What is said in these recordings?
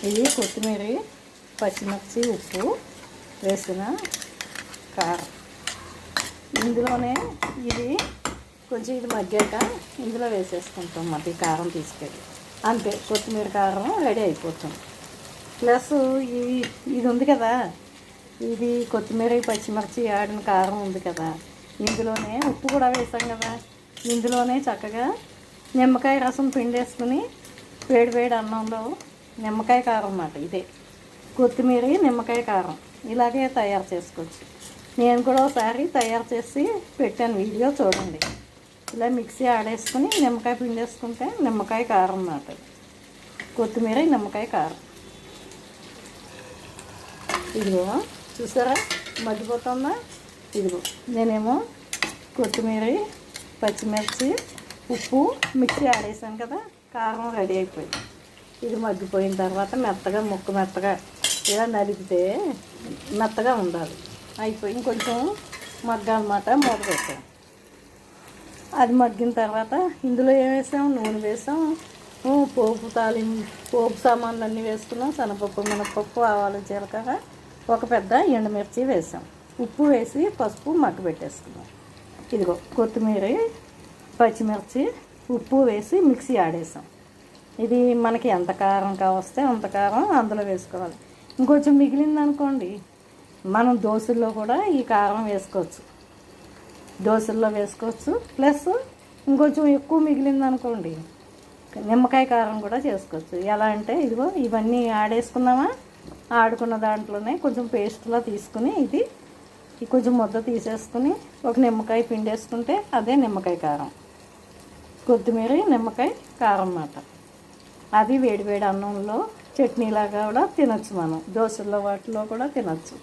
ఇది కొత్తిమీర, పచ్చిమిర్చి, ఉప్పు వేసిన కారం. ఇందులోనే ఇది కొంచెం ఇది మగ్గాక ఇందులో వేసేసుకుంటాం మళ్ళీ కారం తీసుకెళ్ళి. అంతే, కొత్తిమీర కారం రెడీ అయిపోతుంది. ప్లస్ ఇది ఉంది కదా, ఇది కొత్తిమీర పచ్చిమిర్చి ఆడిన కారం ఉంది కదా, ఇందులోనే ఉప్పు కూడా వేసాం కదా, ఇందులోనే చక్కగా నిమ్మకాయ రసం పిండేసుకుని వేడి వేడి అన్నంలో నిమ్మకాయ కారం అన్నమాట. ఇదే కొత్తిమీర నిమ్మకాయ కారం ఇలాగే తయారు చేసుకోవచ్చు. నేను కూడా ఒకసారి తయారు చేసి పెట్టాను, వీడియో చూడండి. ఇలా మిక్సీ ఆడేసుకుని నిమ్మకాయ పిండేసుకుంటే నిమ్మకాయ కారం అన్నమాట. కొత్తిమీర నిమ్మకాయ కారం. ఇదిగో చూసారా మగ్గిపోతుందా? ఇదిగో నేనేమో కొత్తిమీర, పచ్చిమిర్చి, ఉప్పు మిక్సీ ఆడేసాను కదా, కారం రెడీ అయిపోయింది. ఇది మగ్గిపోయిన తర్వాత మెత్తగా మెత్తగా ఇలా నలిపితే మెత్తగా ఉండాలి. అయిపోయి ఇంకొంచెం మగ్గాలన్నమాట. మూత పెట్టాం. అది మగ్గిన తర్వాత ఇందులో ఏం వేసాం? నూనె వేసాం, పోపు సామాన్లు అన్నీ వేసుకున్నాం. శనగపప్పు, మినపప్పు, ఆవాలు, జీలకర్ర, ఒక పెద్ద ఎండుమిర్చి వేసాం. ఉప్పు వేసి పసుపు మగ్గ పెట్టేసుకున్నాం. ఇదిగో కొత్తిమీర, పచ్చిమిర్చి, ఉప్పు వేసి మిక్సీ ఆడేసాం. ఇది మనకి ఎంత కారం కావస్తే అంత కారం అందులో వేసుకోవాలి. ఇంకొంచెం మిగిలింది అనుకోండి, మనం దోశల్లో కూడా ఈ కారం వేసుకోవచ్చు. దోశల్లో వేసుకోవచ్చు. ప్లస్ ఇంకొంచెం ఎక్కువ మిగిలింది అనుకోండి, నిమ్మకాయ కారం కూడా చేసుకోవచ్చు. ఎలా అంటే ఇదిగో ఇవన్నీ ఆడేసుకున్నామా, ఆడుకున్న దాంట్లోనే కొంచెం పేస్ట్లా తీసుకుని ఇది కొంచెం ముద్ద తీసేసుకుని ఒక నిమ్మకాయ పిండేసుకుంటే అదే నిమ్మకాయ కారం. కొత్తిమీర నిమ్మకాయ కారం అన్నమాట. అది వేడివేడి అన్నంలో చట్నీలాగా కూడా తినచ్చు. మనం దోశల్లో వాటిలో కూడా తినచ్చు.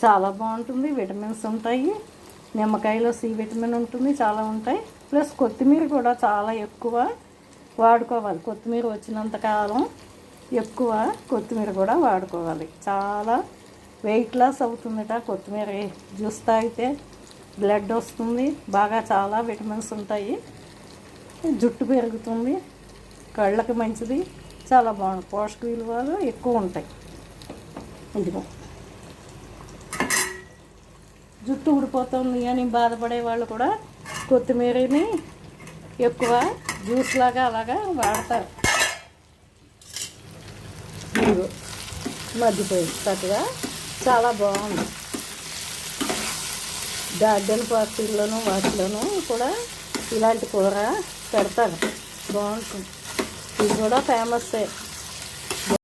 చాలా బాగుంటుంది. విటమిన్స్ ఉంటాయి. నిమ్మకాయలో సి విటమిన్ ఉంటుంది, చాలా ఉంటాయి. ప్లస్ కొత్తిమీర కూడా చాలా ఎక్కువ వాడుకోవాలి. కొత్తిమీర వచ్చినంత కాలం ఎక్కువ కొత్తిమీర కూడా వాడుకోవాలి. చాలా వెయిట్ లాస్ అవుతుందట కొత్తిమీర జ్యూస్ తాగితే. బ్లడ్ వస్తుంది బాగా, చాలా విటమిన్స్ ఉంటాయి. జుట్టు పెరుగుతుంది, కళ్ళకి మంచిది, చాలా బాగుంది. పోషక విలువలు ఎక్కువ ఉంటాయి. ఇదిగో జుట్టు ఊడిపోతుంది అని బాధపడే వాళ్ళు కూడా కొత్తిమీరని ఎక్కువ జ్యూస్ లాగా అలాగా వాడతారు. ఇదిగో మగ్గిపోయింది చక్కగా, చాలా బాగుంది. గార్డెన్ పార్టీల్లోనూ వాటిలోనూ కూడా ఇలాంటి కూర పెడతారు, బాగుంటుంది. ఇది కూడా ఫేమస్సే.